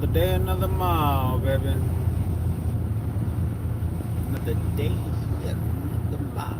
Another day, another mile, baby. Another day, another mile.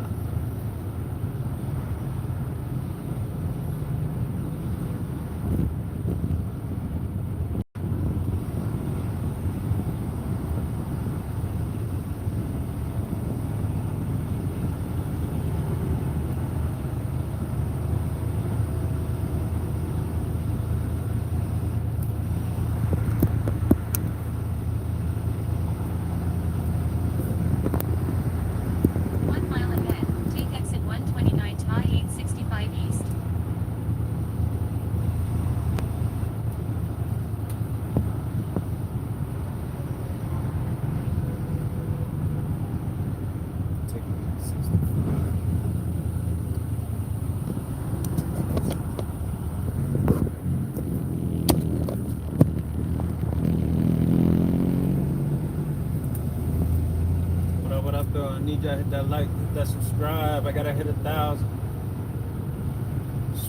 What up, though? I need y'all to hit that like, hit that subscribe. I gotta hit 1,000.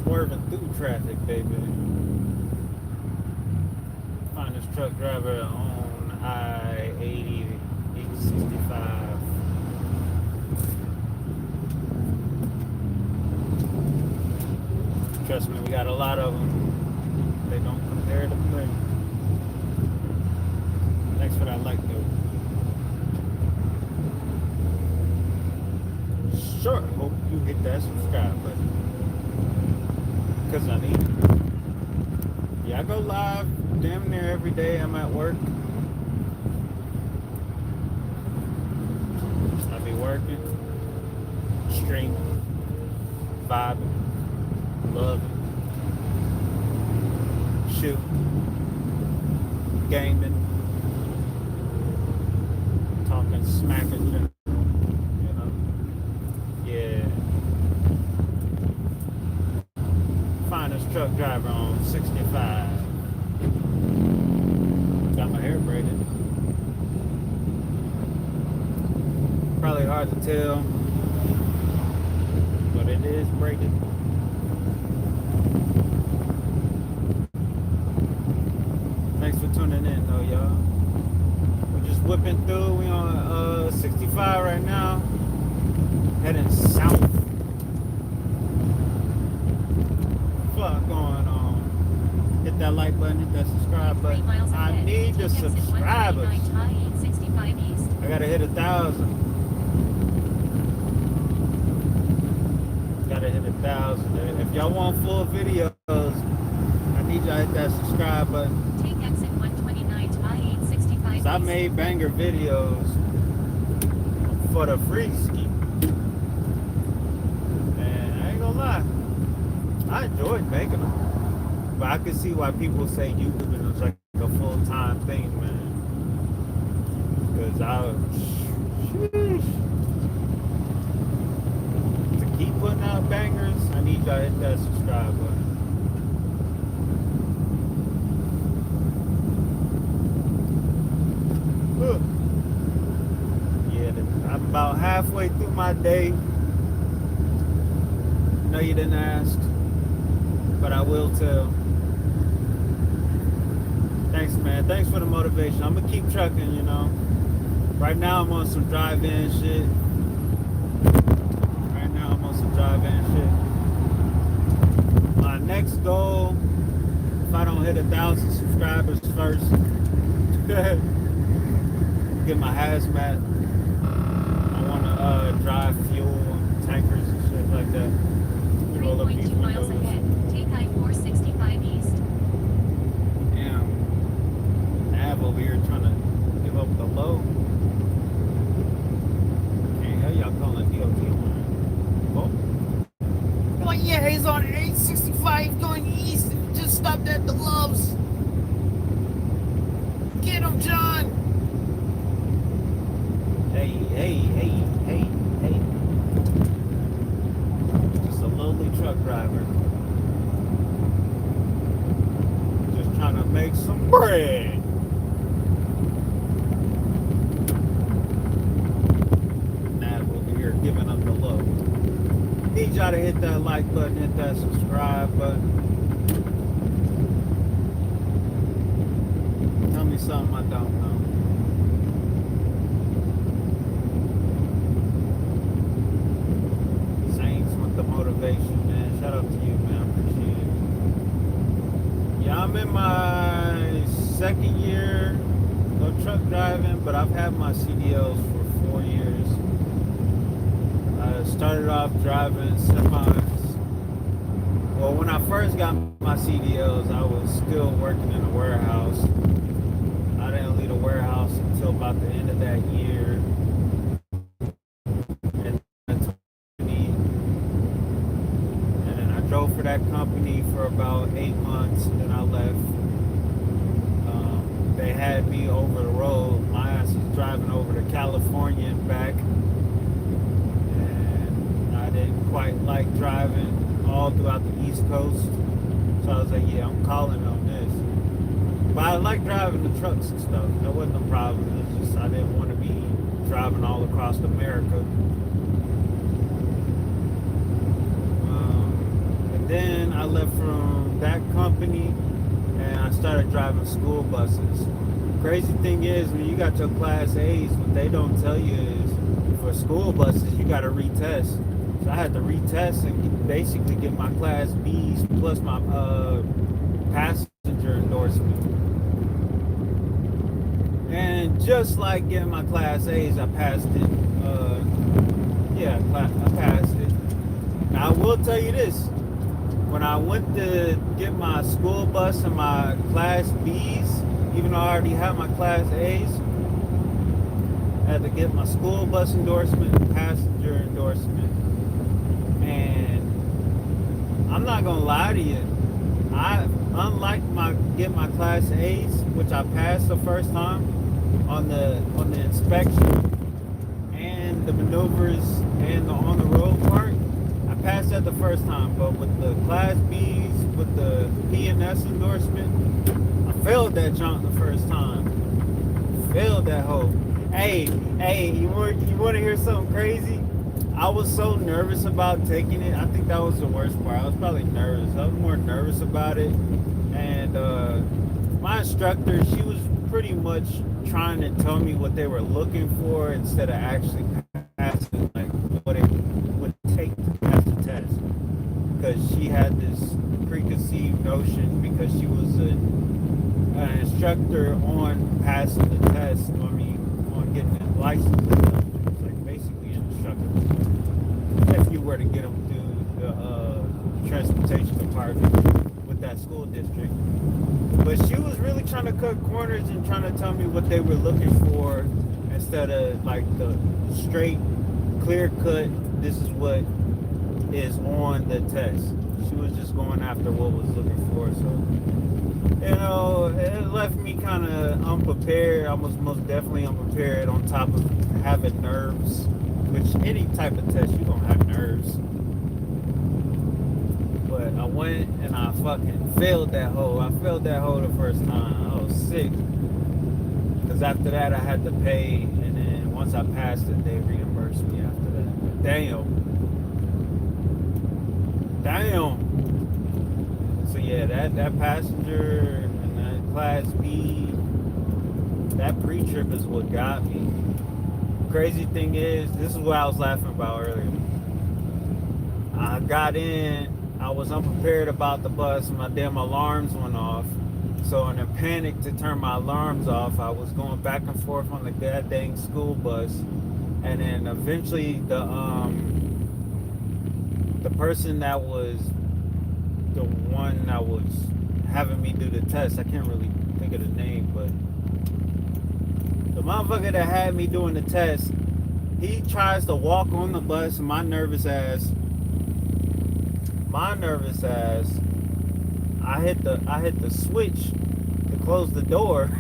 Swerving through traffic, baby. Find this truck driver on I-80, 865. Trust me, we got a lot of them. They don't compare to me. Thanks for that like, though. Sure, hope you hit that subscribe button. Because I need it. Yeah, I go live damn near every day I'm at work. I be working, streaming, vibing, loving, shooting, gaming, talking smack in general. Yeah. Finest truck driver on 65. Got my hair braided. Probably hard to tell, but it is braided. Thanks for tuning in, though, y'all. We're just whipping through. We on 65 right now. Heading south. Fuck going on? Hit that like button, hit that subscribe button. I need the subscribers. I gotta hit 1,000. Gotta hit 1,000. If y'all want full videos, I need y'all to hit that subscribe button. Take exit 129 to I-865. I made banger videos for the free ski. Lie. I enjoyed making them, but I could see why people say YouTubing is like a full-time thing, man. Because to keep putting out bangers, I need y'all to hit that subscribe button. Yeah, I'm about halfway through my day. No, you didn't ask, but I will tell. Thanks, man. Thanks for the motivation. I'm gonna keep trucking, you know. Right now, I'm on some drive-in shit. My next goal, if I don't hit 1,000 subscribers first, get my hazmat. I wanna drive fuel tankers and shit like that. 3.2 miles ahead. Take I-465 east. Damn. Nav over here trying to give up the low. Can't hell y'all calling DOT on it. Oh yeah, he's on 865 going east. Just stopped at the Loves. Get him, John. Hey. Truck driver. Just trying to make some bread. Nav over here giving up the low. Need y'all to hit that like button, hit that subscribe button. Tell something I don't know. Saints with the motivation, man. Shout out to you, man. Appreciate it. Yeah, I'm in my second year of truck driving, but I've had my CDLs for 4 years. I started off driving semis. Well, when I first got my CDLs, I was still working in a warehouse. I didn't leave the warehouse until about the end of that year. And then I drove for that company for about 8 months, and then I left. They had me over the road. My ass was driving over to California and back. And I didn't quite like driving all throughout the East Coast. So I was like, yeah, I'm calling on this. But I like driving the trucks and stuff. That wasn't a problem. It was just I didn't want to be driving all across America. And then I left from that company and I started driving school buses. Crazy thing is, when you got your Class A's, what they don't tell you is for school buses, you got to retest. So I had to retest and basically get my Class B's plus my passenger endorsement. And just like getting my Class A's, I passed it. I passed it. Now, I will tell you this. When I went to get my school bus and my Class B's, even though I already had my Class A's, I had to get my school bus endorsement and passenger endorsement. And I'm not gonna lie to you, unlike getting my Class A's, which I passed the first time on the inspection and the maneuvers and the on the road part, I passed that the first time. But with the Class B's, with the P&S endorsement, I failed that jump the first time. Failed that hoe. Hey, you want to hear something crazy? I was so nervous about taking it. I think that was the worst part. I was probably nervous. I was more nervous about it. And my instructor, she was pretty much trying to tell me what they were looking for instead of actually passing, like what it would take to pass the test. Because she had this preconceived notion, because she was an instructor on passing the test. I mean, on getting a license. It's like basically an instructor. If you were to get them through the transportation department with that school district. But she was really trying to cut corners and trying to tell me what they were looking for instead of like the straight, clear cut, this is what is on the test. She was just going after what was looking for. So, it left me kind of unprepared. I was most definitely unprepared, on top of having nerves. Which any type of test, you're going to have nerves. But I went and I fucking failed that hoe. I failed that hoe the first time. I was sick. Because after that, I had to pay. And then once I passed it, they reimbursed me after that. But damn. So yeah, that passenger and that Class B, that pre-trip is what got me. Crazy thing is, this is what I was laughing about earlier. I got in, I was unprepared about the bus, and my damn alarms went off. So in a panic to turn my alarms off, I was going back and forth on the goddamn school bus. And then eventually the person that was the one that was having me do the test, I can't really think of the name, but the motherfucker that had me doing the test, he tries to walk on the bus, and my nervous ass, I hit the switch to close the door.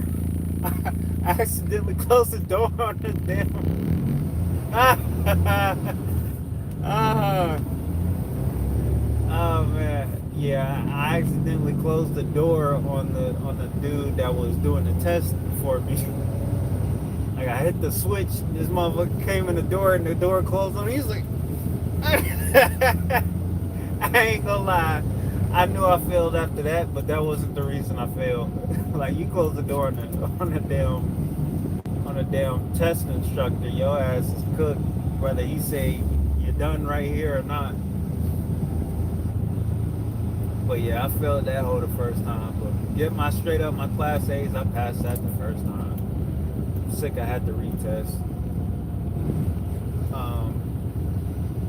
I accidentally closed the door on the damn. Oh man, yeah, I accidentally closed the door on the dude that was doing the test for me. Like, I hit the switch, this motherfucker came in the door and the door closed on me. He's like, I ain't gonna lie, I knew I failed after that, but that wasn't the reason I failed. Like you close the door on a damn test instructor, your ass is cooked, whether he say you're done right here or not. But yeah, I failed that hole the first time. But get my straight up my class A's, I passed that the first time. Sick, I had to retest.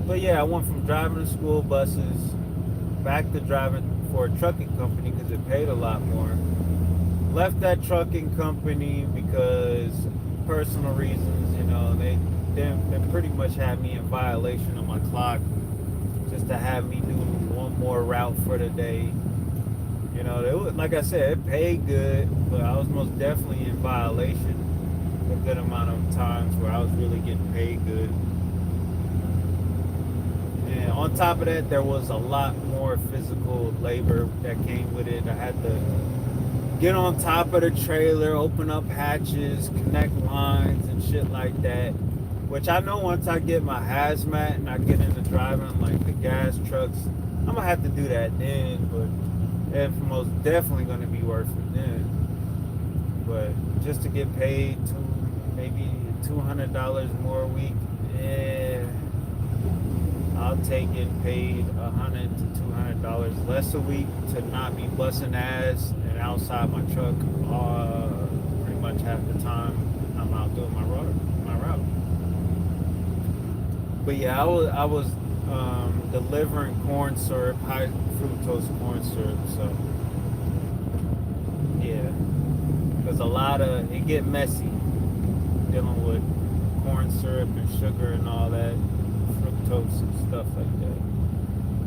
But yeah, I went from driving the school buses back to driving for a trucking company because it paid a lot more. Left that trucking company because personal reasons, they pretty much had me in violation of my clock just to have me do one more route for the day. Like I said, it paid good, but I was most definitely in violation a good amount of times where I was really getting paid good. And on top of that, there was a lot more physical labor that came with it. I had to get on top of the trailer, open up hatches, connect lines and shit like that. Which I know once I get my hazmat and I get into driving like the gas trucks, I'm gonna have to do that then, but it's most definitely gonna be worth it then. But just to get paid maybe $200 more a week, yeah, I'll take getting paid $100 to $200 less a week to not be busting ass and outside my truck pretty much half the time I'm out doing my route. But yeah, I was delivering corn syrup, high fructose corn syrup. So yeah, because it get messy dealing with corn syrup and sugar and all that, fructose and stuff like that.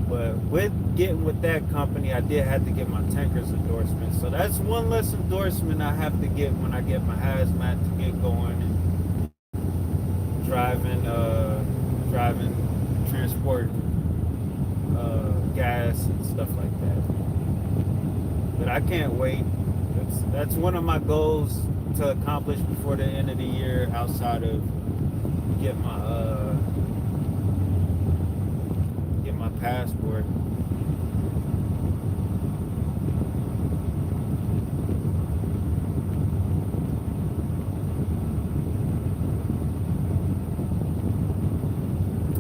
But with that company, I did have to get my tanker's endorsement. So that's one less endorsement I have to get when I get my hazmat to get going and driving, transporting gas and stuff like that. But I can't wait. That's one of my goals to accomplish before the end of the year, outside of get my passport.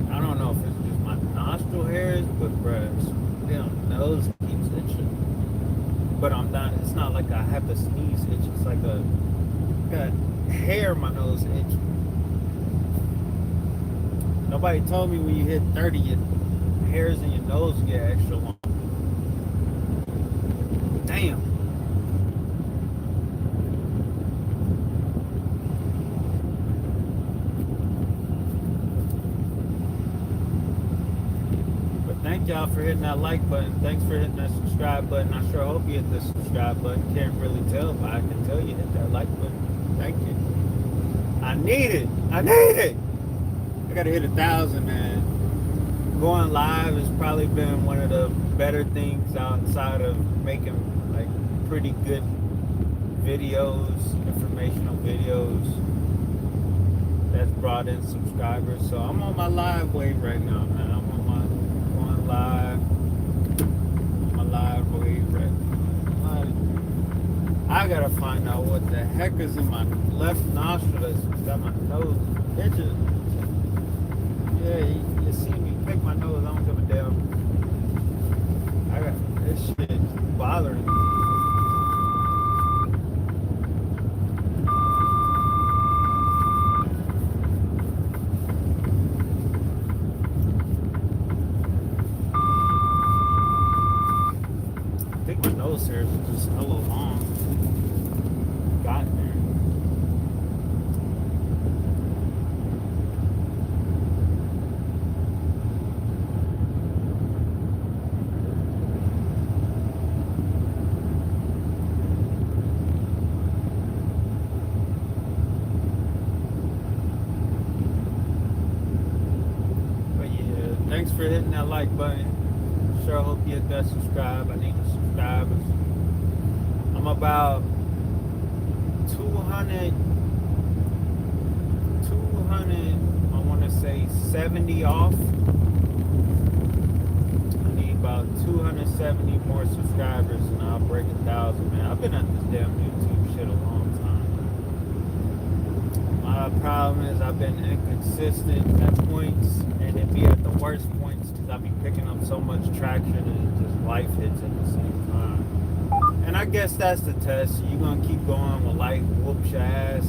I don't know if it's just my nostril hairs, but bruh, damn nose keeps itching. But it's not like I have to sneeze itch. It's like got hair in my nose itch. Nobody told me when you hit 30, your hairs in your nose get extra long. Damn. But thank y'all for hitting that like button. Thanks for hitting that subscribe button. I sure hope you hit the subscribe button. Can't really tell, but I can tell you hit that like button. Thank you. I need it. I gotta hit 1,000, man. Going live has probably been one of the better things outside of making like pretty good videos, informational videos that's brought in subscribers. So I'm on my live wave right now, man. I'm on my live wave right now. I gotta find out what the heck is in my left nostril that's got my nose itching. Yeah, you see me pick my nose, I don't give a damn. I got this shit bothering me. I think my nose hairs are just hella long. Got there. Thanks for hitting that like button. Sure hope you hit that subscribe. I need the subscribers. I'm about 200, I want to say 70 off. I need about about 270 more subscribers and I'll break 1,000, man. I've been at this damn YouTube shit a long time. My problem is I've been inconsistent at points, and it be at the worst points because I be picking up so much traction and just life hits at the same time. And I guess that's the test. You're going to keep going when life whoops your ass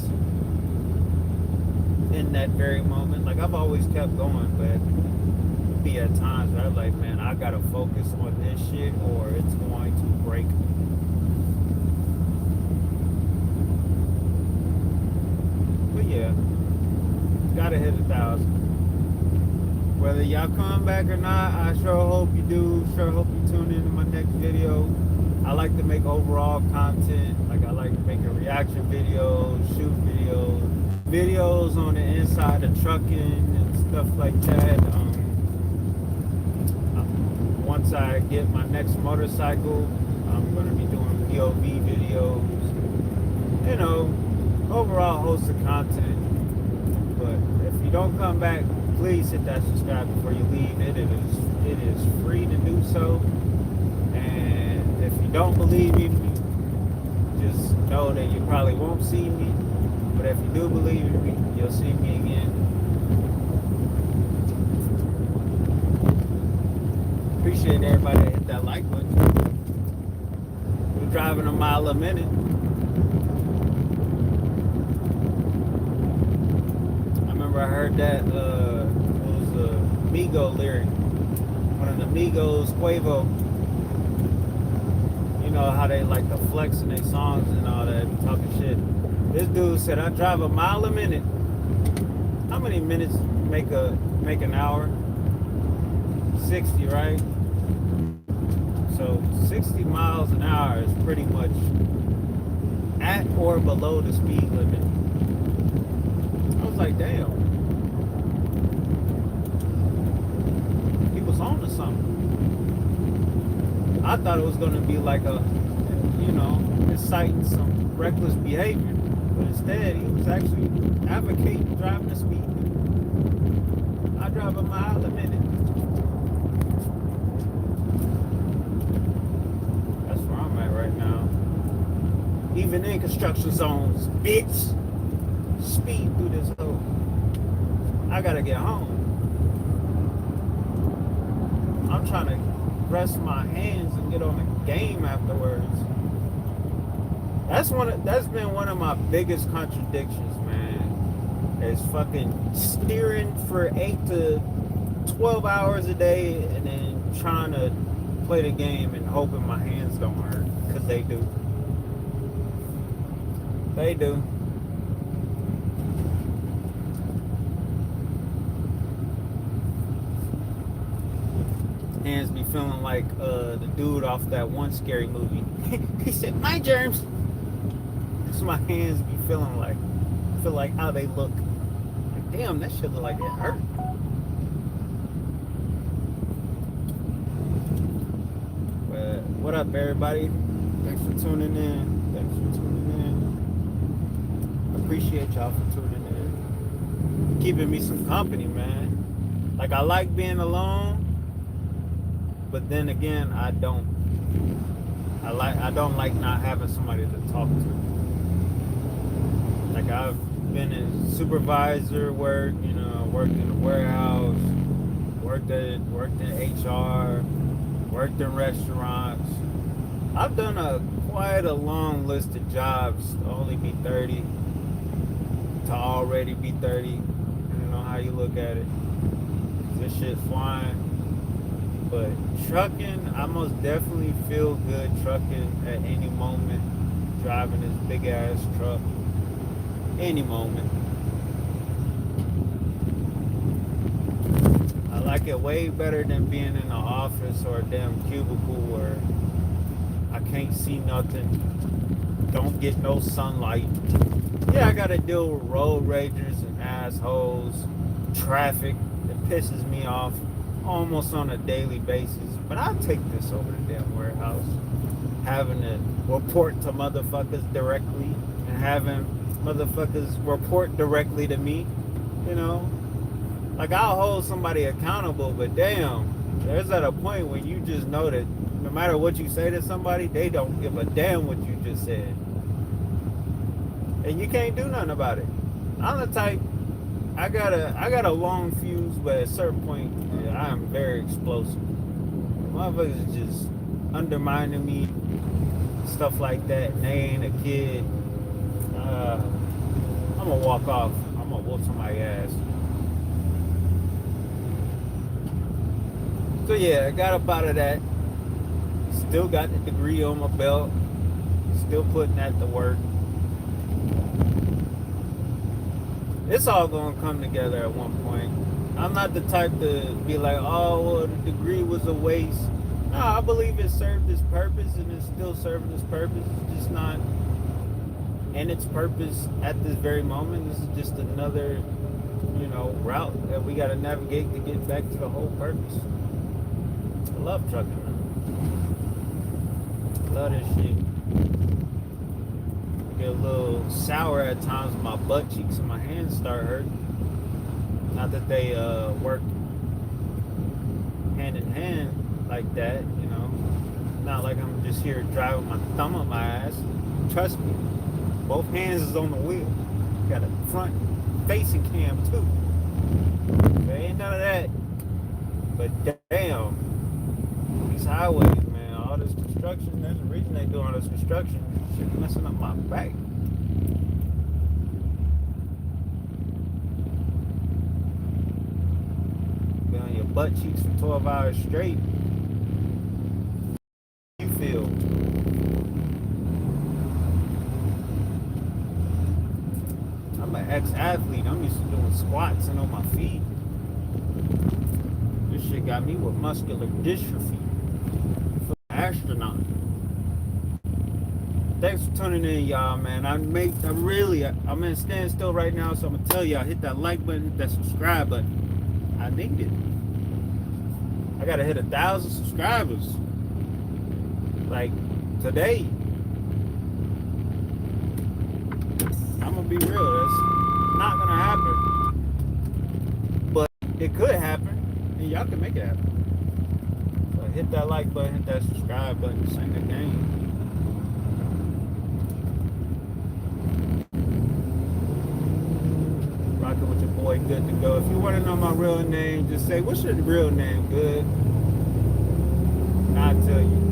in that very moment. Like, I've always kept going, but be at times where I'm like, man, I gotta focus on this shit or it's going to break me. But yeah, gotta hit 1,000. Whether y'all come back or not, I sure hope you do. Sure hope you tune in to my next video. I like to make overall content. Like, I like making reaction videos, shoot videos, videos on the inside of trucking and stuff like that. Once I get my next motorcycle, I'm going to be doing POV videos, you know, overall host of content. But if you don't come back, please hit that subscribe before you leave. It is free to do so. And if you don't believe in me, just know that you probably won't see me. But if you do believe in me, you'll see me again. Appreciate everybody that hit that like button. We're driving a mile a minute. I remember I heard that it was a Migo lyric. One of the Migos, Quavo. You know how they like to flex in their songs and all that, talking shit. This dude said, I drive a mile a minute. How many minutes make an hour? 60, right? So 60 miles an hour is pretty much at or below the speed limit. I was like, damn. He was on to something. I thought it was going to be like a, you know, inciting some reckless behavior. But instead, he was actually advocating driving the speed limit. I drive a mile a minute. Right now, even in construction zones, bitch, speed through this hole. I gotta get home. I'm trying to rest my hands and get on the game afterwards. That's been one of my biggest contradictions, man. Is fucking steering for 8 to 12 hours a day and then trying to play the game and hoping my hands don't hurt. Because they do. They do. Hands be feeling like the dude off that one scary movie. He said, my germs. That's what my hands be feeling like. I feel like how they look. Like, damn, that shit look like it hurt. But what up, everybody? Thanks for tuning in. Appreciate y'all for tuning in. Keeping me some company, man. Like, I like being alone, but then again, I don't. I don't like not having somebody to talk to. Like, I've been in supervisor work, you know, worked in a warehouse, worked in HR, worked in restaurants. I've done quite a long list of jobs to only be 30, to already be 30. Depending on how you look at it. This shit's flying. But trucking, I most definitely feel good trucking at any moment. Driving this big ass truck. Any moment. I like it way better than being in an office or a damn cubicle where I can't see nothing. Don't get no sunlight. Yeah, I gotta deal with road ragers and assholes, traffic that pisses me off almost on a daily basis. But I'll take this over the damn warehouse. Having to report to motherfuckers directly and having motherfuckers report directly to me, you know? Like, I'll hold somebody accountable, but damn, There's at a point when you just know that no matter what you say to somebody, they don't give a damn what you just said. And you can't do nothing about it. I'm the type, I got a long fuse, but at a certain point, I am very explosive. Motherfuckers just undermining me, stuff like that, and they ain't a kid. I'm gonna walk off. I'm gonna whoop somebody's ass. So yeah, I got up out of that. Still got the degree on my belt. Still putting that to work. It's all gonna come together at one point. I'm not the type to be like, oh, well, the degree was a waste. No, I believe it served its purpose and it's still serving its purpose. It's just not in its purpose at this very moment. This is just another, route that we got to navigate to get back to the whole purpose. I love trucking, man. Love this shit. I get a little sour at times. My butt cheeks and my hands start hurting. Not that they work hand in hand like that, Not like I'm just here driving my thumb up my ass. Trust me, both hands is on the wheel. Got a front facing cam too. There ain't none of that. But damn, these highways, man, all this construction, there's a reason they do all this construction. Shit messing up my back. Be on your butt cheeks for 12 hours straight. You feel? I'm an ex-athlete. I'm used to doing squats and on my feet. This shit got me with muscular dystrophy. Astronaut. Thanks for tuning in, y'all, man. I'm in a standstill right now, so I'm gonna tell y'all, hit that like button, hit that subscribe button. I need it. I gotta hit 1,000 subscribers. Like today. I'm gonna be real, that's not gonna happen. But it could happen, and y'all can make it happen. So hit that like button, hit that subscribe button, sing the game. Rocking with your boy Good to Go. If you want to know my real name, just say, what's your real name, Good? And I'll tell you.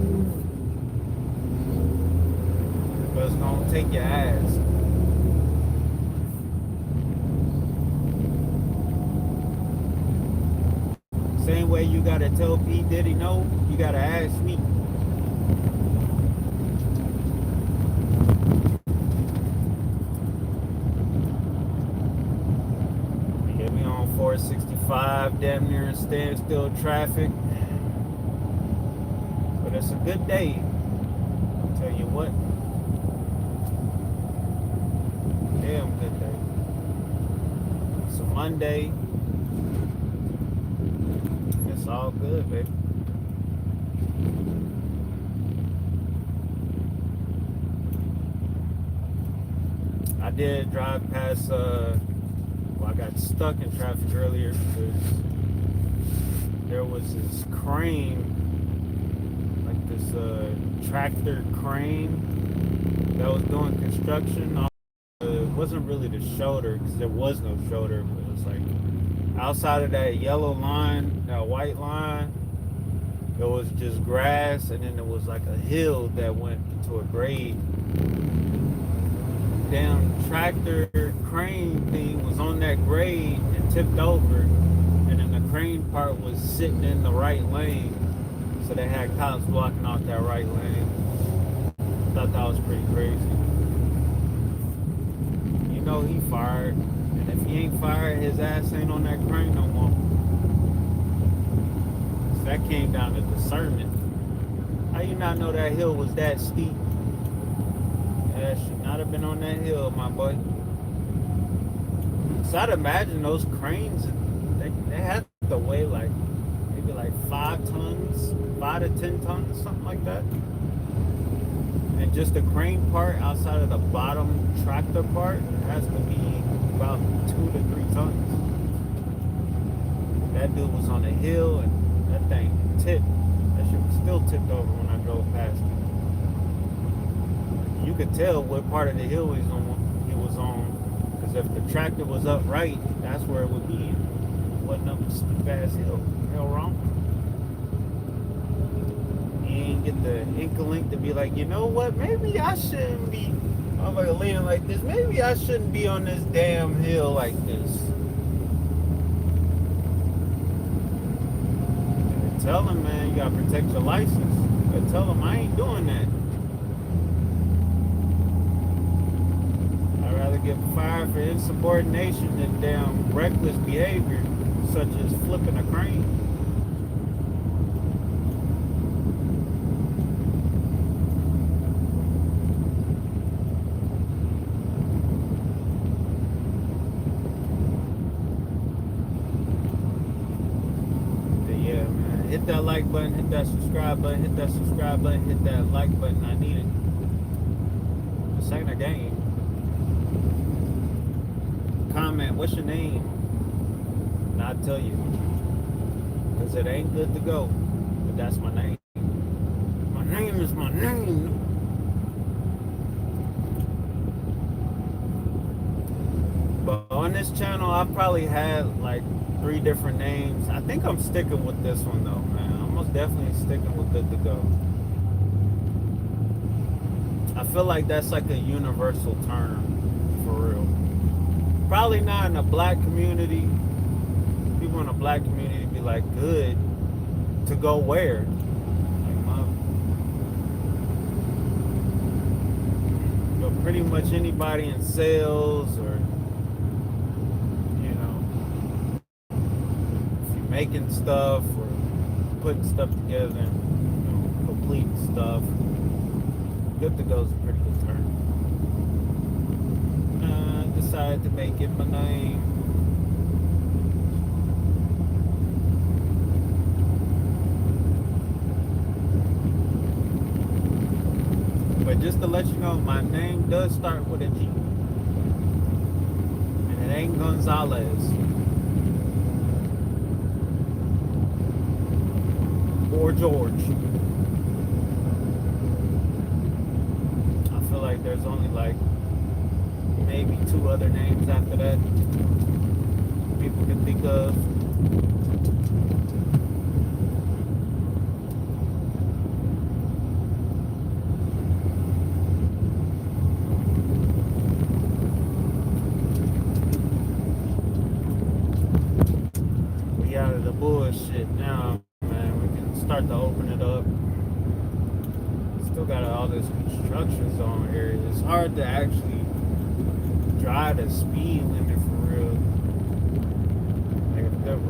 But it's gonna take your ass. Same way you gotta tell P. Diddy no, you gotta ask me. Get me on 465, damn near in standstill traffic. But it's a good day. I'll tell you what. Damn good day. It's a Monday. It's all good, baby. I did drive past, I got stuck in traffic earlier because there was this crane, like this tractor crane that was doing construction. It wasn't really the shoulder because there was no shoulder, but it was like outside of that yellow line, that white line, there was just grass, and then there was like a hill that went into a grade. Damn tractor crane thing was on that grade and tipped over, and then the crane part was sitting in the right lane, so they had cops blocking off that right lane. Thought that was pretty crazy. You know he fired. And if he ain't fired, his ass ain't on that crane no more. So that came down to discernment. How you not know that hill was that steep? That should not have been on that hill, my boy. So I'd imagine those cranes, they had to weigh like, maybe like 5 tons, 5 to 10 tons, something like that. And just the crane part outside of the bottom tractor part has to be about 2 to 3 tons. That dude was on a hill, and That thing tipped. That shit was still tipped over when I drove past it. You could tell what part of the hill he was on. Because if the tractor was upright, that's where it would be. It wasn't up a steep ass hill. Hell wrong. You ain't get the inkling to be like, you know what? Maybe I shouldn't be. I'm like leaning like this. Maybe I shouldn't be on this damn hill like this. Tell him, man, you gotta protect your license. You gotta tell him I ain't doing that. I'd rather get fired for insubordination than damn reckless behavior, such as flipping a crane. Hit that like button, hit that subscribe button, hit that subscribe button, hit that like button. I need it. This ain't a game. Comment, what's your name? And I'll tell you. Because it ain't good to go. But that's my name. My name is my name. But on this channel, I've probably had like 3 different names. I think I'm sticking with this one though, man. I'm most definitely sticking with Good2Go. I feel like that's like a universal term, for real. Probably not in the black community. People in the black community be like, good to go where? Like, but pretty much anybody in sales or making stuff or putting stuff together, completing stuff. Good2Go is a pretty good term. I decided to make it my name. But just to let you know, my name does start with a G. And it ain't Gonzalez. Or George. I feel like there's only like maybe 2 other names after that people can think of. We out of the bullshit now. Start to open it up. Still got all this construction zone here. It's hard to actually drive the speed limit for real. Like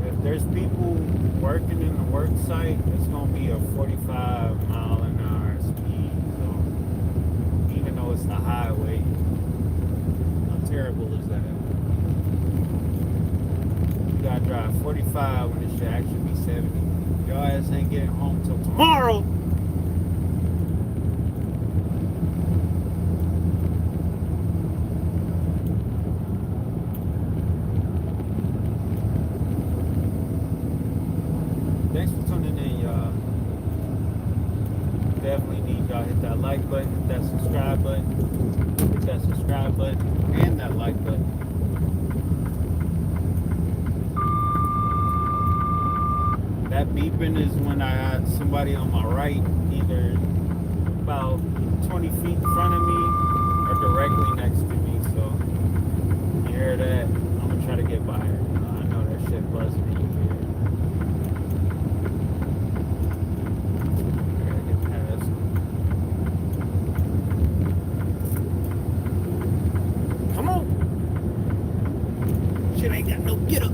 if there's people working in the work site, it's gonna be a 45-mile-an-hour speed zone, even though it's the highway. How terrible is that? You gotta drive 45 when it should actually be 70. Your ass ain't getting home till tomorrow. Thanks for tuning in, y'all. Definitely need y'all hit that like button, hit that subscribe button, and that like button. That beeping is when I had somebody on my right, either about 20 feet in front of me or directly next to me. So you hear that, I'm gonna try to get by her. I know that shit buzzing in your ear. I gotta get past. Come on! Shit ain't got no get up.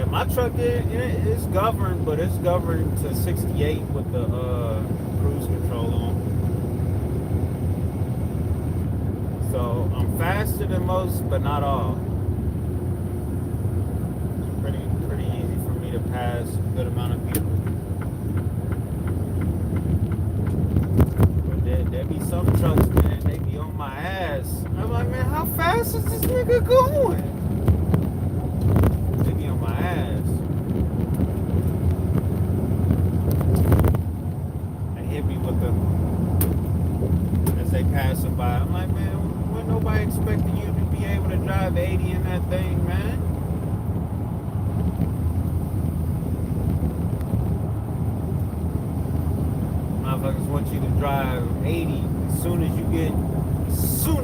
My truck is governed, but it's governed to 68 with the cruise control on. So I'm faster than most, but not all. It's pretty easy for me to pass a good amount of people. But there be some trucks, man, they be on my ass. I'm like, man, how fast is this nigga going? passing by. I'm like, man, wasn't nobody expecting you to be able to drive 80 in that thing, man. Motherfuckers want you to drive 80 as soon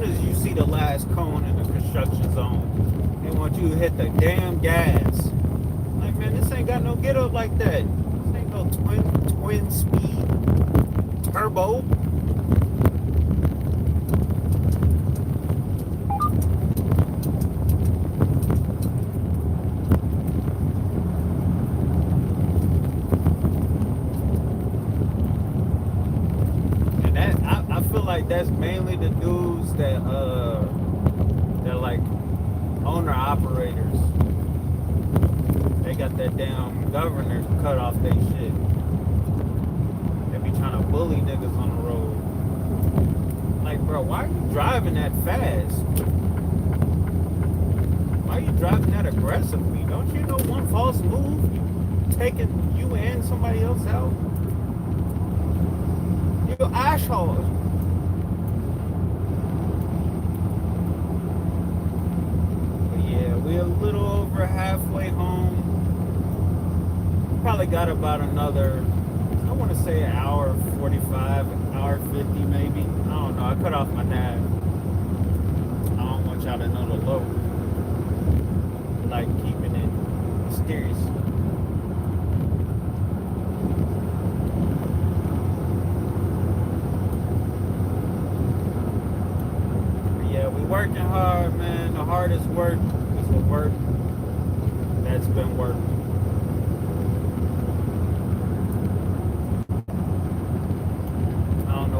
as you see the last cone in the construction zone. They want you to hit the damn gas. Like, man, this ain't got no get up like that. This ain't no twin speed turbo. And that I feel like that's mainly the dudes that they're like owner operators. They got that damn governor cut off their shit. They be trying to bully niggas on the road. Like, bro, why are you driving that fast? Why are you driving that aggressively? Don't you know one false move, you taking you and somebody else out? You asshole. But yeah, we're a little over halfway home. Probably got about another, I want to say an hour 45, an hour 50 maybe. I don't know. I cut off my nav. I don't want y'all to know the low. I like keeping it mysterious. But yeah, we working hard, man. The hardest work is the work that's been working.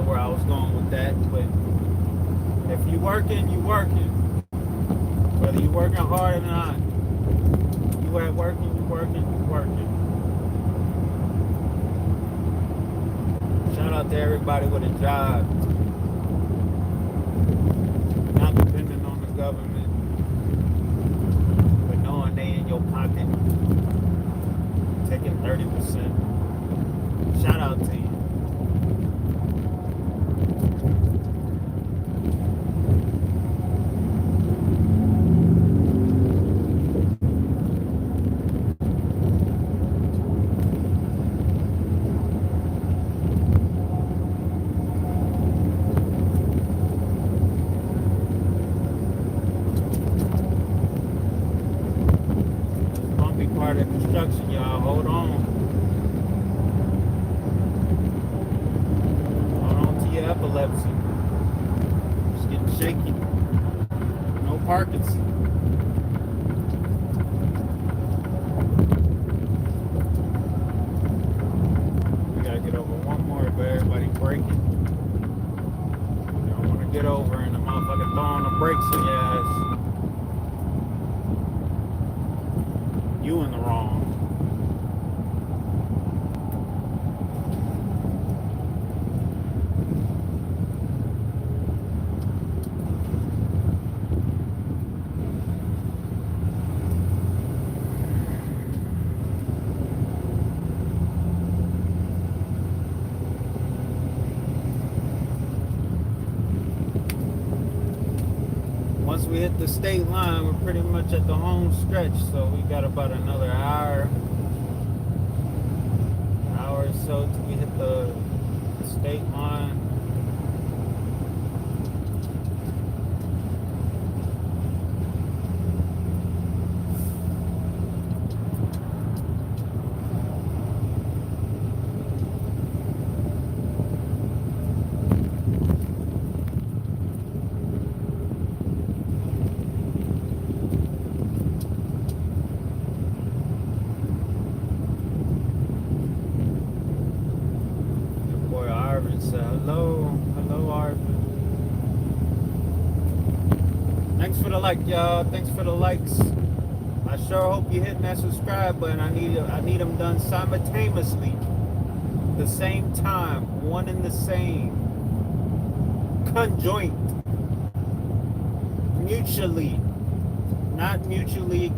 Where I was going with that, but if you working, you working. Whether you working hard or not, you at working, you working, you working. Shout out to everybody with a job, not depending on the government, but knowing they in your pocket, taking 30%. Shout out to you. Part of construction, y'all. Hold on. Hold on to your epilepsy. It's getting shaky. No Parkinson. We gotta get over one more, but everybody braking. You don't want to get over and the motherfucker throwing the brakes on your ass. You in the wrong. Once we hit the state line, we're pretty much at the home stretch, so we got about another hour or so till we hit the state line. Hello, Arvin. Thanks for the like, y'all. Thanks for the likes. I sure hope you're hitting that subscribe button. I need them done simultaneously, the same time, one and the same, conjoint, mutually, not mutually.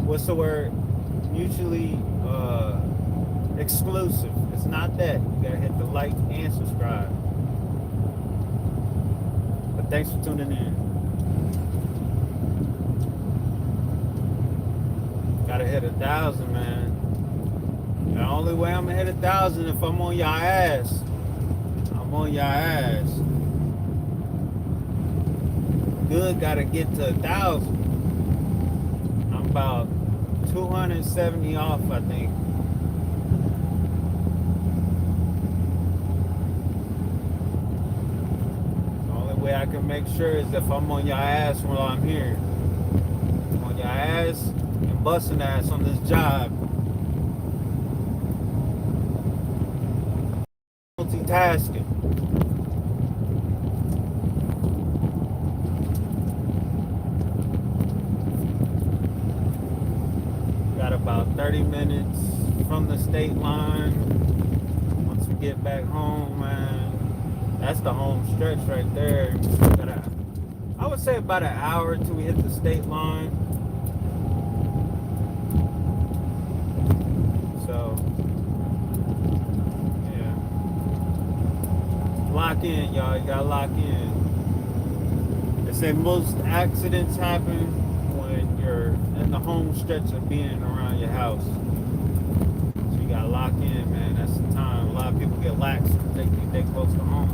What's the word? Mutually exclusive. It's not that. You gotta hit the like and subscribe. Thanks for tuning in. Gotta hit 1,000, man. The only way I'm gonna hit 1,000 if I'm on your ass. I'm on your ass. Good gotta get to 1,000. I'm about 270 off, I think. The only way I can make sure is if I'm on your ass while I'm here. I'm on your ass and busting ass on this job. Multitasking. Got about 30 minutes from the state line. Once we get back home, man, that's the home stretch right there. I would say about an hour till we hit the state line. So, yeah. Lock in, y'all. You gotta lock in. They say most accidents happen when you're in the home stretch of being around your house. So you gotta lock in, man. That's the time. A lot of people get lax because they think they're close to home.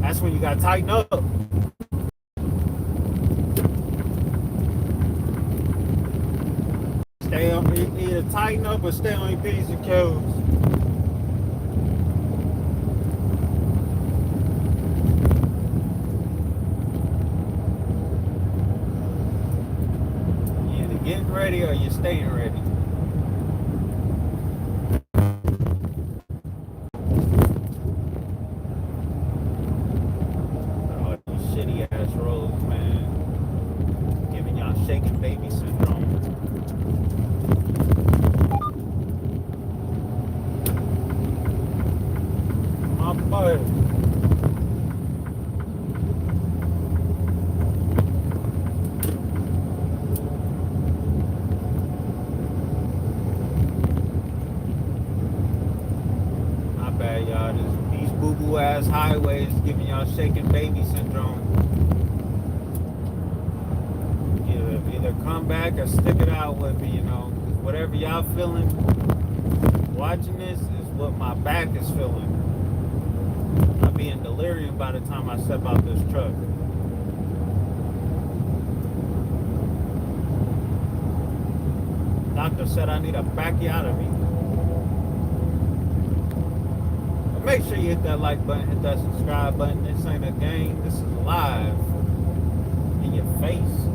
That's when you gotta tighten up. Stay on, either tighten up or stay on your P's and Q's. You're either getting ready or you're staying ready. All these shitty ass roads, man. Giving y'all shaking baby syndrome. My butt. My bad, y'all. These boo-boo ass highways giving y'all shaking baby syndrome. Either come back or stick it out with me, you know. 'Cause whatever y'all feeling watching this is what my back is feeling. I'll be in delirium by the time I step out this truck. Doctor said I need a brachiectomy. But make sure you hit that like button, hit that subscribe button. This ain't a game, this is live. In your face.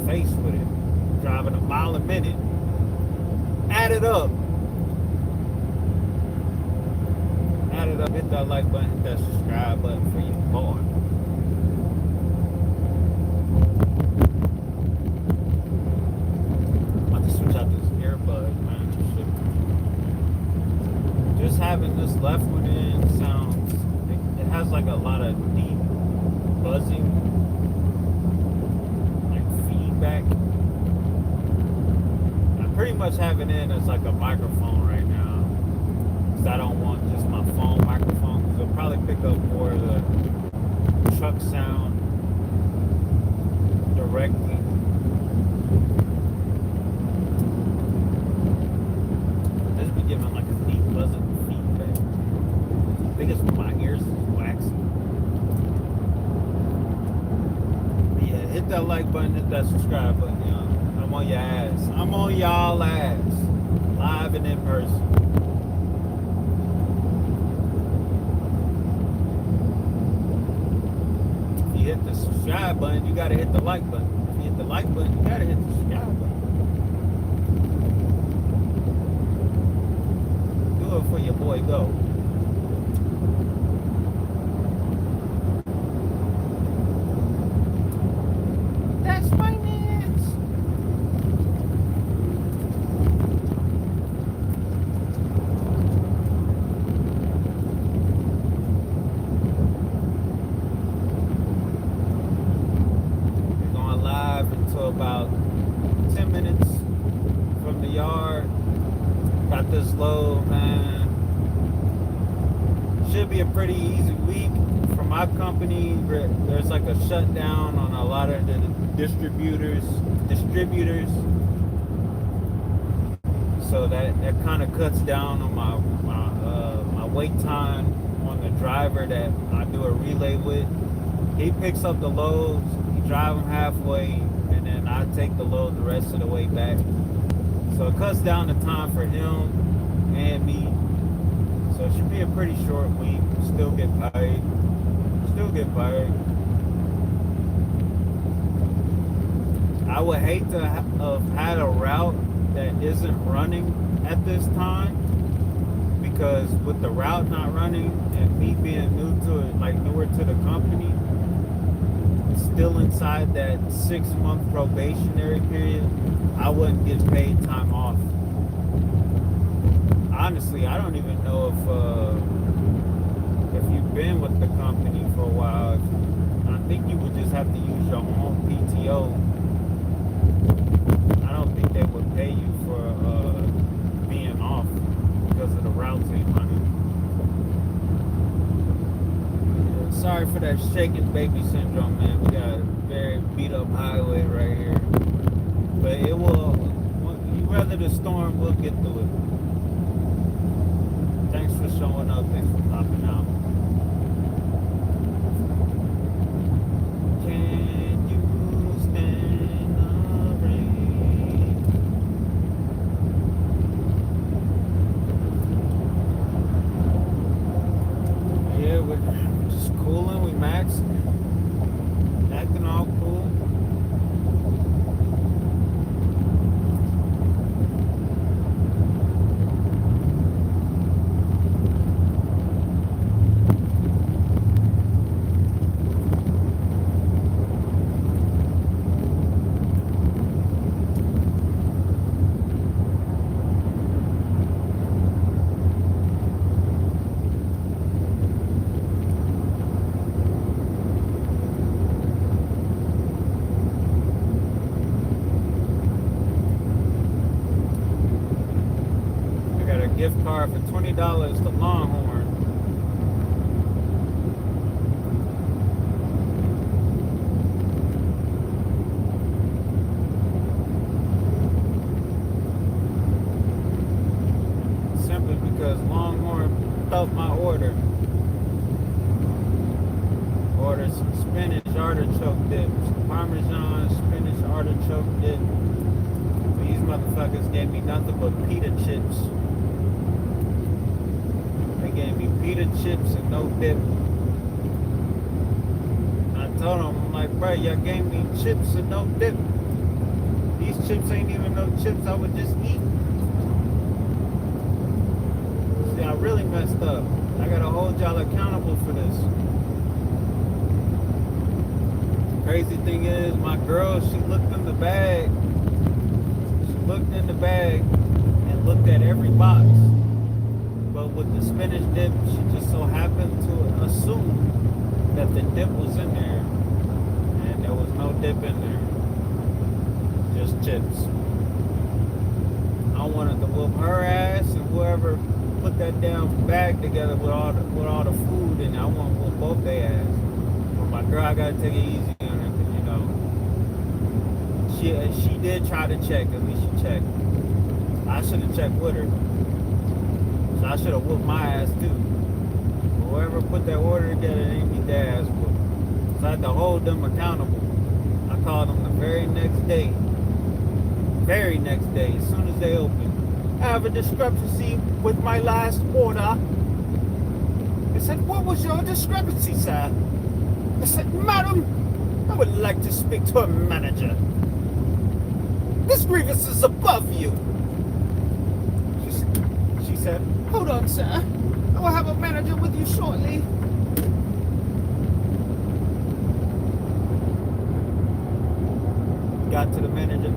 Face with it. Driving a mile a minute. Add it up. Add it up. Hit that like button. Hit that subscribe button for your boy. I'm about to switch out this earbud, man. Just having this left one in sounds. It has like a lot of deep buzzing. Back. I pretty much have it in as like a microphone right now because I don't want just my phone microphone because it'll probably pick up more of the truck sound directly. This be giving like a deep buzzing feedback. I think it's when my ears is waxy. Hit that like button, hit that subscribe button, y'all. I'm on your ass. I'm on y'all ass. Live and in person. If you hit the subscribe button, you gotta hit the like button. If you hit the like button, you gotta hit the subscribe button. Do it for your boy, go. About 10 minutes from the yard. Got this load, man. should be a pretty easy week. For my company, there's like a shutdown on a lot of the distributors. So that kind of cuts down on my wait time on the driver that I do a relay with. He picks up the loads, he drives them halfway, and then I take the load the rest of the way back. So it cuts down the time for him and me. So it should be a pretty short week. Still get paid. I would hate to have had a route that isn't running at this time, because with the route not running and me being newer to the company, still inside that 6-month probationary period, I wouldn't get paid time off. Honestly, I don't even know if you've been with the company for a while. I think you would just have to use your own PTO. I don't think they would pay you for being off because of the routes ain't running. Yeah, sorry for that shaking baby syndrome, man. We got a very beat up highway right here. But it will, you weather the storm, we'll get through it. Thanks for showing up. Thanks for popping out. Can you stand the rain? Yeah, we're just cooling. We maxed. Acting all cool. Gift card for $20 to Longhorn. Simply because Longhorn felt my order. Ordered some spinach artichoke dip, some Parmesan spinach artichoke dip. These motherfuckers gave me nothing but pita chips. Gave me pita chips and no dip. I told them, I'm like, bro, y'all gave me chips and no dip. These chips ain't even no chips I would just eat. See, I really messed up. I gotta hold y'all accountable for this. Crazy thing is, my girl, she looked in the bag. She looked in the bag and looked at every box. But with the spinach dip, she just so happened to assume that the dip was in there, and there was no dip in there, just chips. I wanted to whoop her ass and whoever put that damn bag together with all the food, and I want to whoop both their ass. But my girl, I gotta take it easy on her, because she did try to check. At least she checked. I should have checked with her. So I should have whooped my ass too. Whoever put that order together, they need their ass whooped. So I had to hold them accountable. I called them the very next day. As soon as they opened. I have a discrepancy with my last order. I said, what was your discrepancy, sir? I said, madam, I would like to speak to a manager. This grievance is above you. She said, hold on, sir. I will have a manager with you shortly. Got to the manager.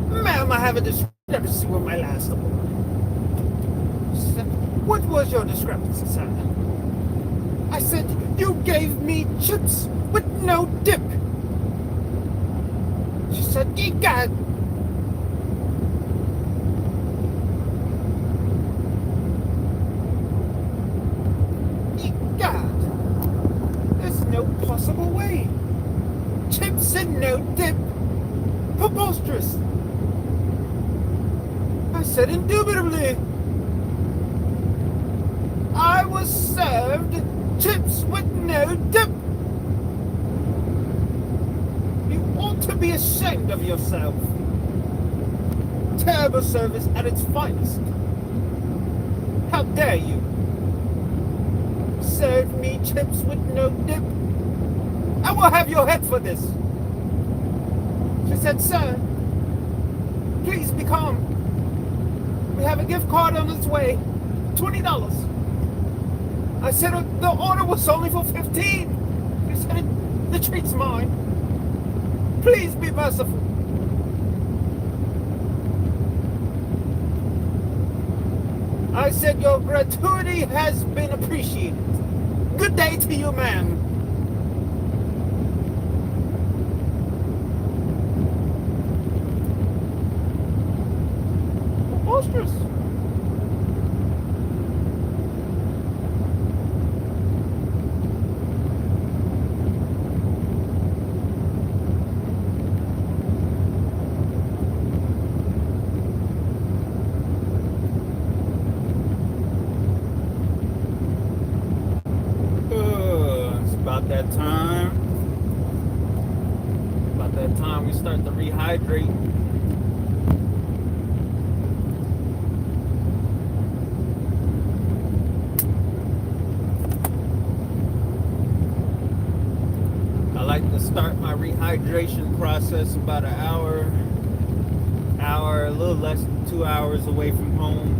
Ma'am, I have a discrepancy with my last order. She said, what was your discrepancy, sir? I said, you gave me chips with no dip. She said, God. no dip. Preposterous. I said indubitably. I was served chips with no dip. You ought to be ashamed of yourself. Terrible service at its finest. How dare you? Serve me chips with no dip. I will have your head for this. She said, sir, please be calm. We have a gift card on its way. $20. I said the order was only for 15. She said, the treat's mine. Please be merciful. I said your gratuity has been appreciated. Good day to you, ma'am. Preposterous. It's about that time. About that time we start to rehydrate. I like to start my rehydration process about an hour, a little less than 2 hours away from home.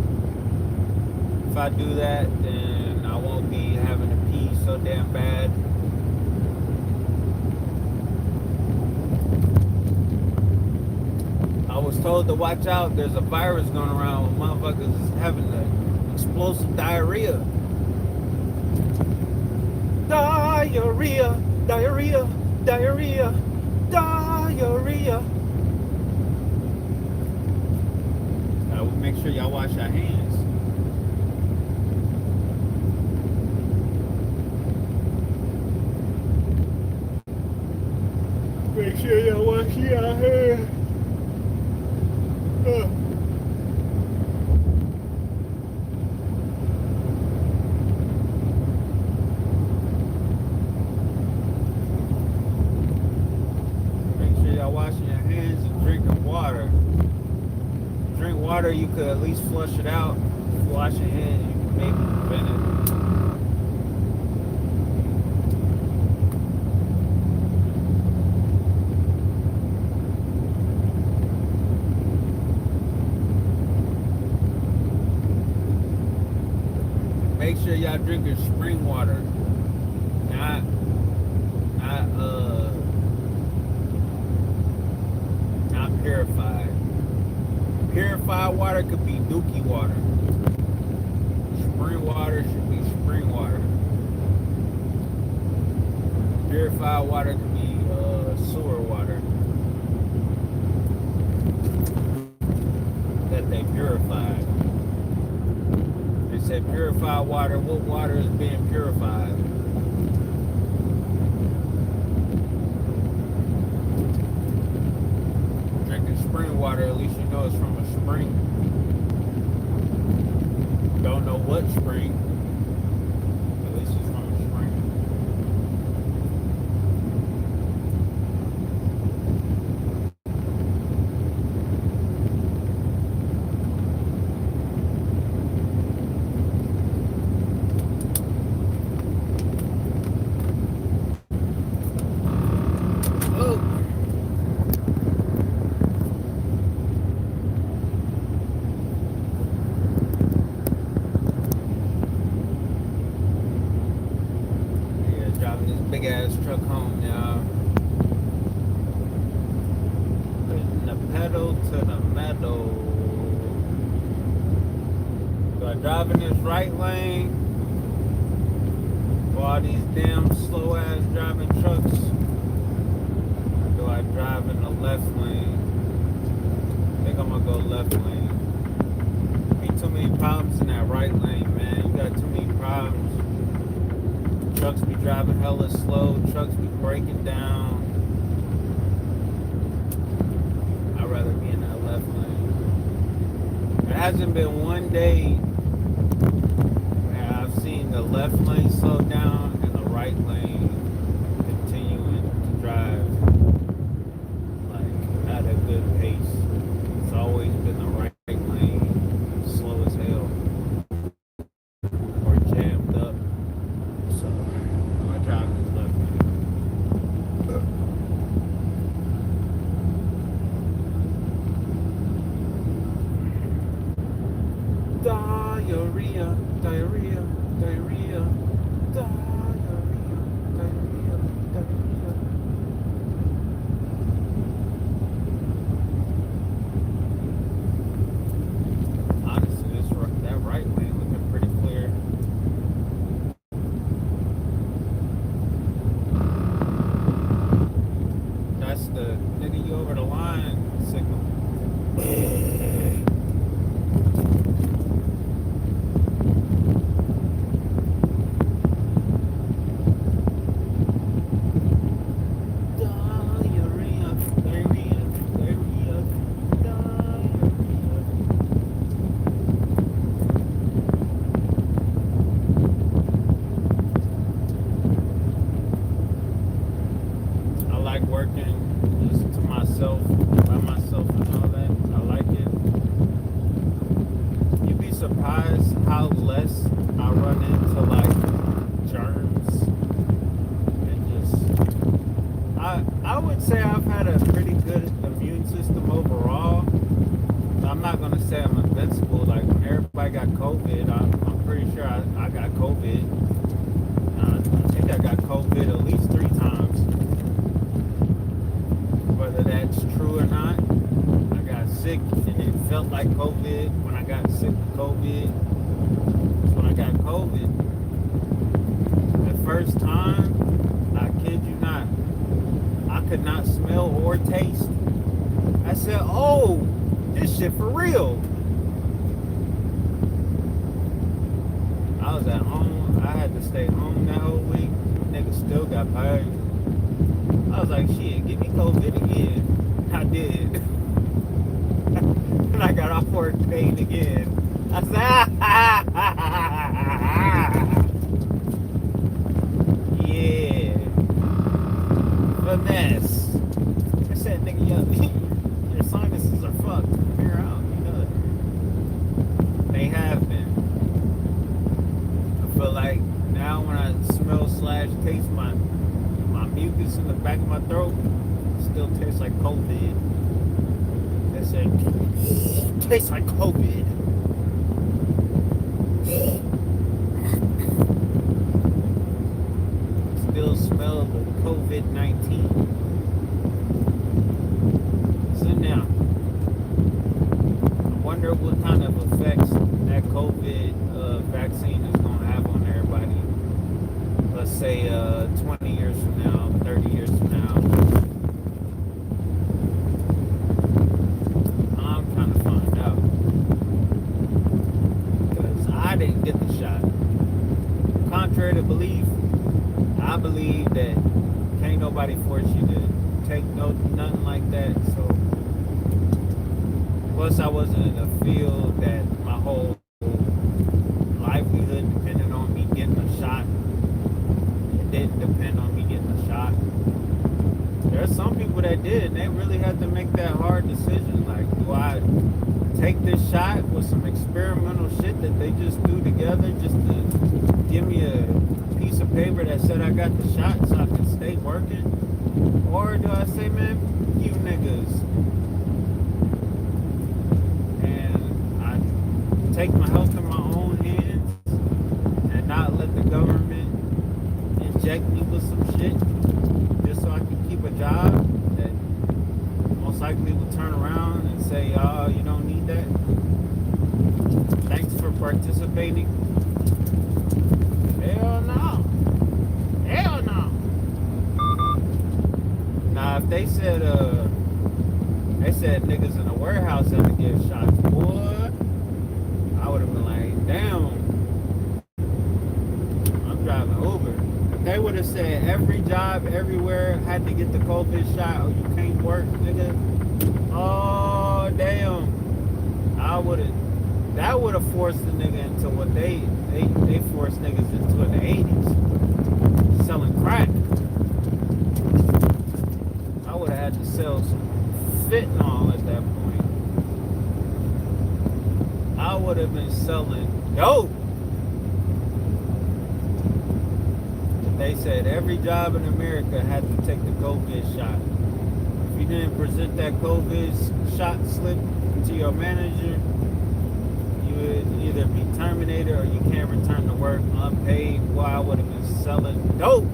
If I do that, then I won't be having to pee so damn bad. I was told to watch out. There's a virus going around with motherfuckers having the explosive diarrhea. Diarrhea, diarrhea, diarrhea, diarrhea. I would make sure y'all wash your hands. Make sure y'all wash your hands. Make sure y'all washing your hands and drinking water. Drink water, you could at least flush it out. If you wash your hands, you can maybe prevent it. Make sure y'all drinking spring water, not purified. Purified water could be dookie water. Spring water should be spring water. Purified water could be sewer water that they purified. They said purified water. What water is being purified? Drinking spring water, at least you know it's from a spring. Don't know what spring. At least it's from a spring. Big ass truck home, y'all. Putting the pedal to the metal. Do I drive in this right lane? For all these damn slow ass driving trucks? Or do I drive in the left lane? I think I'm gonna go left lane. Be too many problems in that right lane, man. You got too many problems. Trucks be driving hella slow. Trucks be breaking down. rather be in that left lane. There hasn't been one day where I've seen the left lane slow down and the right lane continuing to drive like at a good pace. It's always been the right lane, slow as hell, or jammed up. So I drive this left lane. Diarrhea, diarrhea, diarrhea, diarrhea, diarrhea, diarrhea. Honestly, that right lane looking pretty clear. That's the nigga you over the line signal. Working just to myself, by myself and all that. I like it. You'd be surprised how less I run into like germs and just I would say I've had a pretty good immune system overall. I'm not gonna say I'm invincible. Like when everybody got COVID, I'm pretty sure I got COVID. I think I got COVID at least 3 times. Whether that's true or not, I got sick and it felt like COVID when I got sick with COVID. So when I got COVID, the first time, I kid you not, I could not smell or taste. I said, oh, this shit for real. I was at home. I had to stay home that whole week. Niggas still got paid. I was like, shit, give me COVID again. I did. And I got off work paid again. I said, yeah. Finesse. I said, nigga, your sinuses are fucked from here out. You know it. They have been. I feel like now when I smell / taste my mucus in the back of my throat still tastes like COVID. They said, tastes like COVID. Still smell the COVID-19. So now, I wonder what kind of effects that COVID vaccine is going to have on everybody. Let's say 20 years from now, 30 years from now. I'm trying to find out. Because I didn't get the shot. Contrary to belief, I believe that can't nobody force you to take nothing like that. So, plus I wasn't in a field that my whole livelihood depended on me getting a shot. Didn't depend on me getting a shot. There are some people that did, and they really had to make that hard decision. Like, do I take this shot with some experimental shit that they just threw together just to give me a piece of paper that said I got the shot so I can stay working? Or do I say, man, you niggas, and I take my health in my own hands and not let the government inject me with some shit just so I can keep a job that most likely will turn around and say, oh, you don't need that. Thanks for participating. Hell no. Hell no. Now if they said niggas in a warehouse had to get shots, boy, I would have been like, damn, I'm driving Uber. If they would have said every job everywhere had to get the COVID shot or you can't work, nigga, oh that would have forced the nigga into what they forced niggas into in the 80s, selling crack. I would have had to sell some fentanyl at that point. I would have been selling dope. They said every job in America had to take the COVID shot. If you didn't present that COVID shot slip to your manager, you would either be terminated or you can't return to work unpaid. While I would have been selling dope.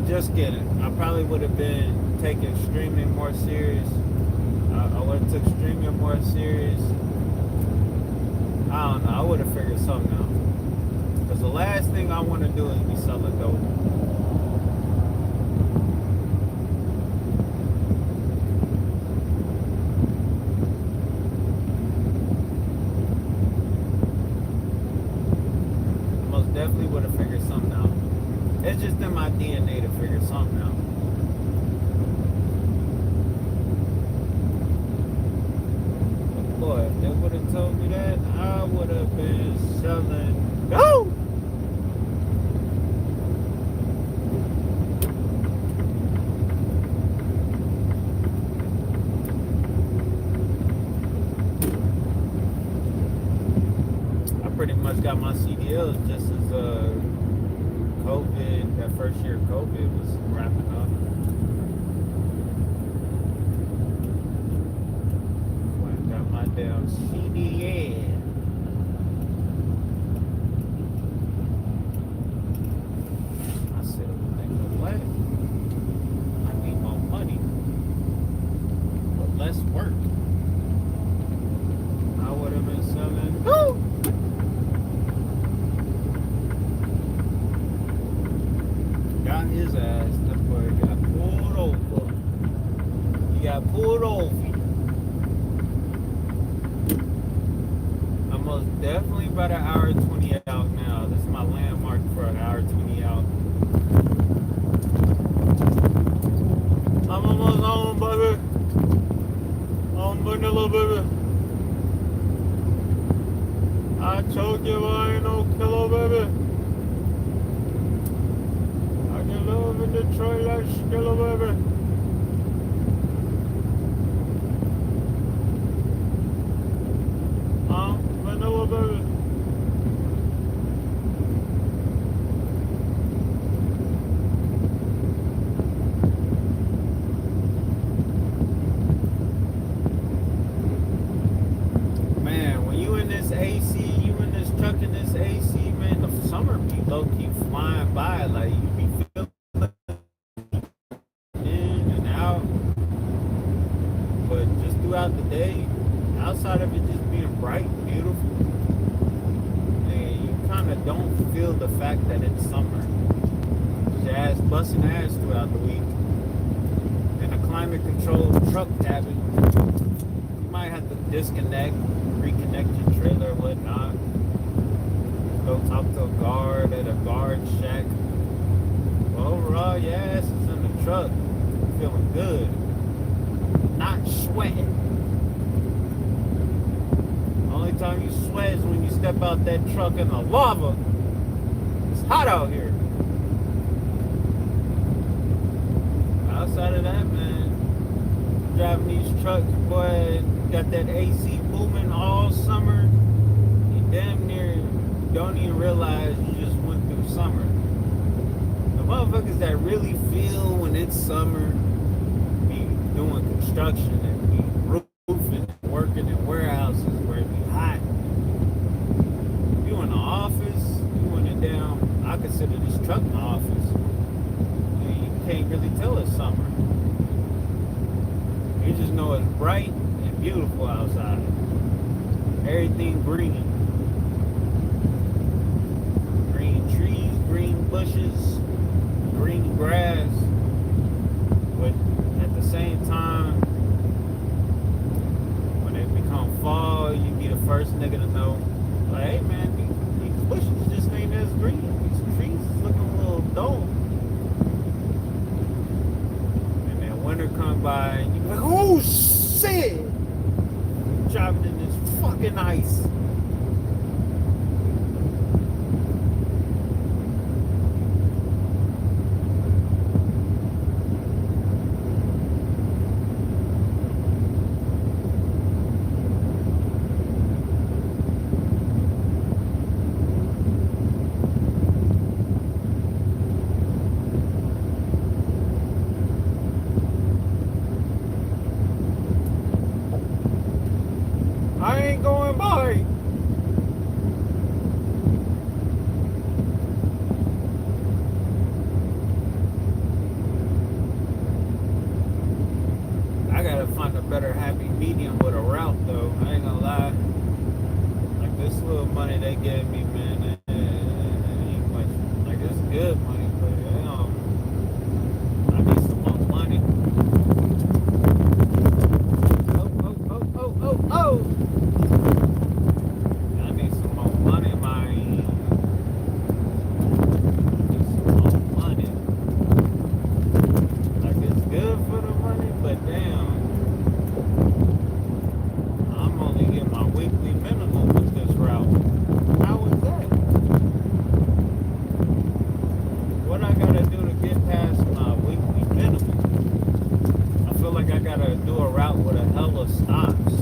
Just kidding. I probably would have been taken streaming more serious. I would have took streaming more serious. I don't know. I would have figured something out. Because the last thing I want to do is be selling dope. Most definitely would have figured something out. It's just in my DNA to figure something out. But boy, if they would have told me that, I would have been selling dope. I pretty much got my CDLs just as COVID, that first year of COVID was wrapping up. I got my damn CDL. I said, nigga, what? I need more money, but less work. I would have been selling. Woo! Got his ass. That boy got pulled over. He got pulled over. I'm most definitely about an hour 20 out now. This is my landmark for an hour 20 out. I'm almost home, baby. I'm vanilla, baby. I told you I ain't no killer, baby. Love in Detroit, like Skilla, baby. Vanilla, baby. Man, when you in this AC, you in this truck in this AC, man, the summer be low-key flying by, like you be feeling throughout the day, outside of it just being bright and beautiful, and you kind of don't feel the fact that it's summer. Your ass busting ass throughout the week. And a climate controlled truck cabin, you might have to disconnect, reconnect your trailer or whatnot. Go talk to a guard at a guard shack. But overall, your ass is in the truck, feeling good. Not sweating. Only time you sweat is when you step out that truck in the lava. It's hot out here. Outside of that, man, driving these trucks, boy, got that AC booming all summer. You damn near don't even realize you just went through summer. The motherfuckers that really feel when it's summer doing construction and be roofing and working in warehouses where it be hot. You in the office, you in it down. I consider this truck my office. And you can't really tell it's summer. You just know it's bright and beautiful outside. Everything green. Green trees, green bushes, green grass. But at the same time, when it become fall, you be the first nigga to know, like, hey man, these bushes just ain't as green. These trees is looking a little dull. And then winter driving in this fucking ice. I ain't going by. I gotta find a better happy medium with a route though. I ain't gonna lie. Like this little money they gave me, man, it ain't much. Like it's good money, but I need some more money. Oh. I need some more money, man. Need some more money. Like it's good for the money, but damn, I'm only getting my weekly minimum with this route. How is that? What I gotta do to get past my weekly minimum? I feel like I gotta do a route with a hella stops.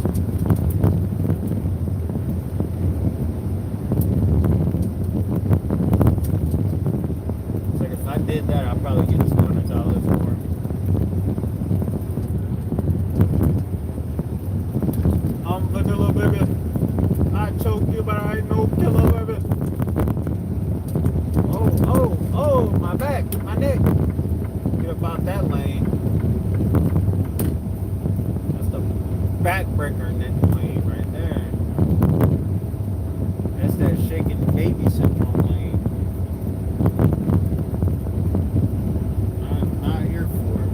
It's like if I did that, I'd probably get $200 more. I'm vanilla, baby. I choke you, but I ain't no killer, baby. Oh, my back, my neck. Get about that lane. That's the backbreaker in that lane right there. That's that shaking baby syndrome lane. I'm not here for it.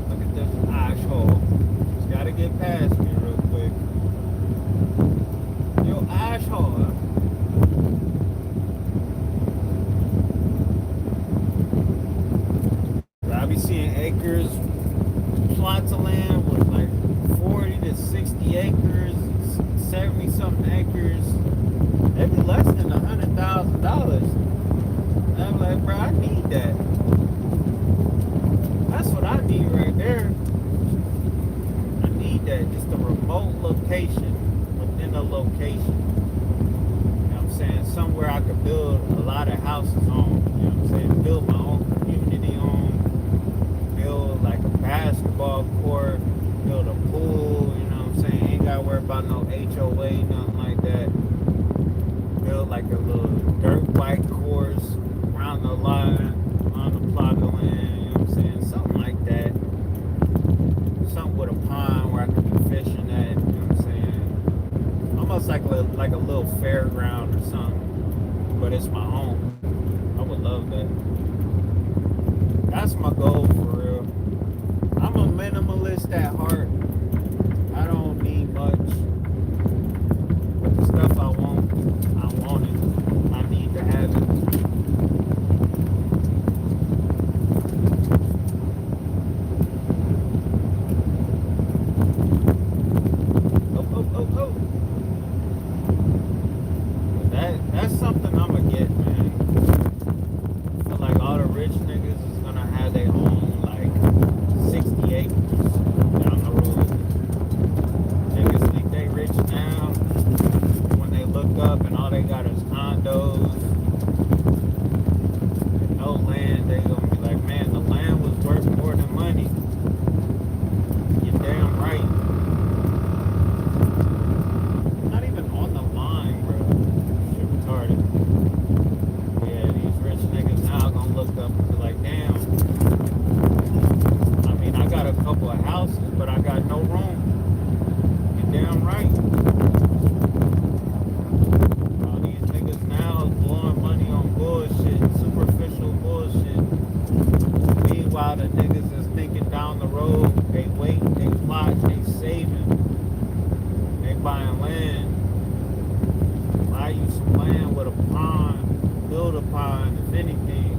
Look at this asshole. Just gotta get past me real quick. Yo, asshole. I be seeing acres, plots of land with like 40 to 60 acres, 70 something acres. They'd be less than $100,000. I'm like, bro, I need that. That's what I need right there. I need that. Just a remote location within a location. You know what I'm saying? Somewhere I could build a lot of houses on. You know what I'm saying? Build my own community on. Build like a basketball court. Build a pool. You know what I'm saying? Ain't gotta worry about no HOA, nothing like that. Build like a little dirt bike course around the line, on the plot of land. You know what I'm saying? Something like that. Something with a pond where I could be fishing at. You know what I'm saying? Almost like a little fairground or something. But it's my home. I would love that. That's my goal for real. I'm a minimalist at heart. I don't need much. But the stuff I want it. I need to have it. Oh. That's something I'ma get, man. I feel like all the rich niggas is gonna have their own like 60 acres down the road. Niggas think they rich now. When they look up and all they got is condos and no land, they gonna be like, man, the land was worth more than money. You're damn right. Not even on the line, bro. Shit retarded. Yeah, these rich niggas now gonna look up and be like, damn. I mean, I got a couple of houses, but I got no room. You're damn right. All these niggas now is blowing money on bullshit, superficial bullshit. Meanwhile, the niggas is thinking down the road, they wait, they plot, they saving, they buying land. Buy you some land with a pond, build a pond, if anything.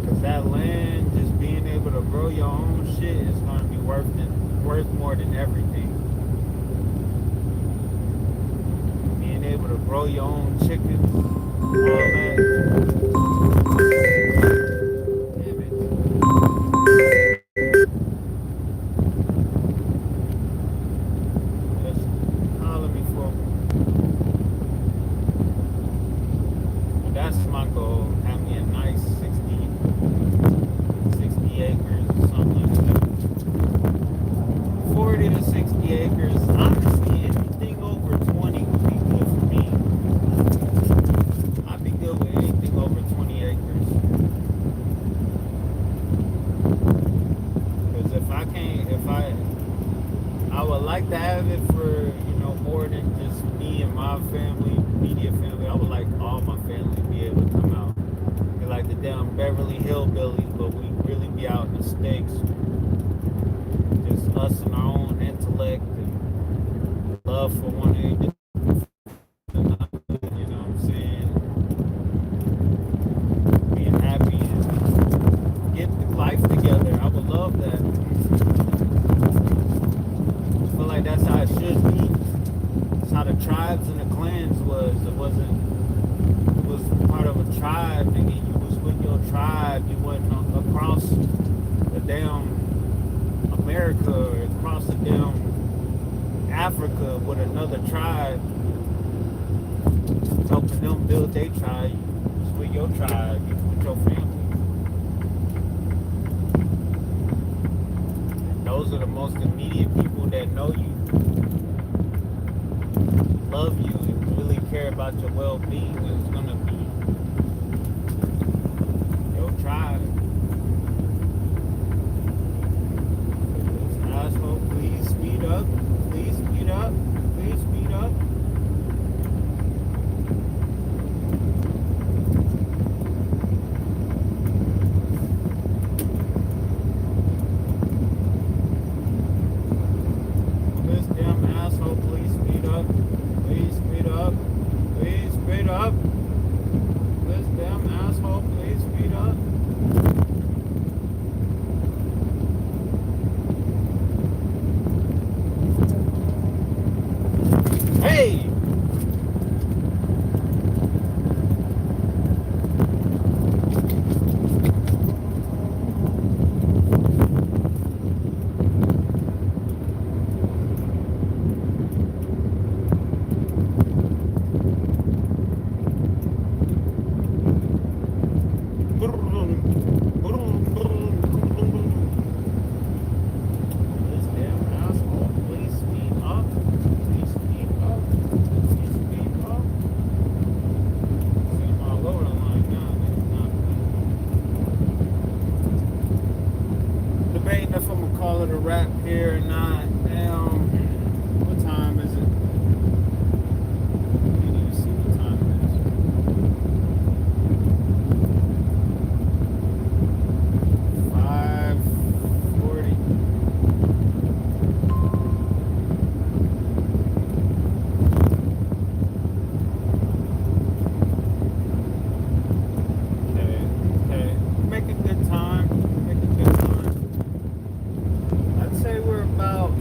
Because that land, just being able to grow grow your own shit is going to be worth more than everything. Being able to grow your own chickens, all that. Damn it. Just holler me for that's my goal. Have me a nice 60 acres or something like that. 40 to 60 acres. Honestly, anything over 20 would be good for me. I'd be good with anything over 20 acres. Because I would like to have it for, more than just me and my family, immediate family. I would like all my family to be able to come out. Be like the damn Beverly Hillbillies, but we really be out in the sticks. Just us and our own intellect and love for one another. You know what I'm saying? Being happy and get life together. I would love that. I feel like that's how it should be. That's how the tribes and the clans was. It was part of a tribe, nigga. You was with your tribe. You wasn't across the damn America or across the damn Africa with another tribe, helping them build their tribe. You was with your tribe. You was with your family. And those are the most immediate people that know you, love you, and really care about your well-being. Is gonna be your tribe. This asshole, please speed up. Please speed up. Please speed up. This damn asshole, please speed up. Please speed up. Please speed up. This damn asshole, please speed up. Hey! This damn asshole, please speed up. Please speed up. Please speed up. See, I'm all over the line now. Debating if I'm gonna call it a wrap here or not. Damn, what time is it? I can't even see what time it is. 5:40. Okay. Making good time. Making good time. I'd say we're about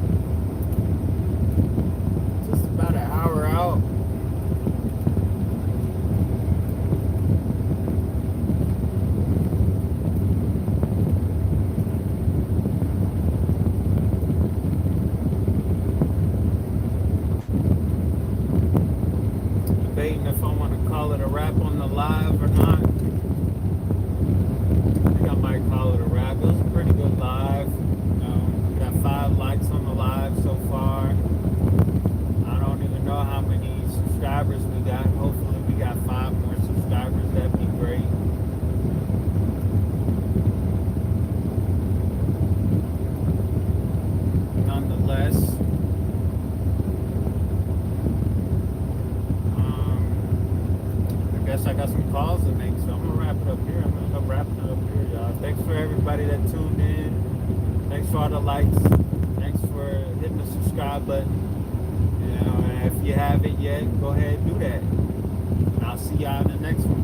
just about an hour out. Debating if I want to call it a wrap on the live or not. I think I might call it a wrap. It was a pretty good live. We got 5 likes on the live so far. I don't even know how many subscribers we got. Hopefully we got 5 more subscribers. That'd be great. Nonetheless, I guess I got some calls to make, so I'm gonna wrap it up here. I'm wrapping it up here, y'all. Thanks for everybody that tuned in. Thanks for all the likes. Thanks for hitting the subscribe button. And if you haven't yet, go ahead and do that. And I'll see y'all in the next one.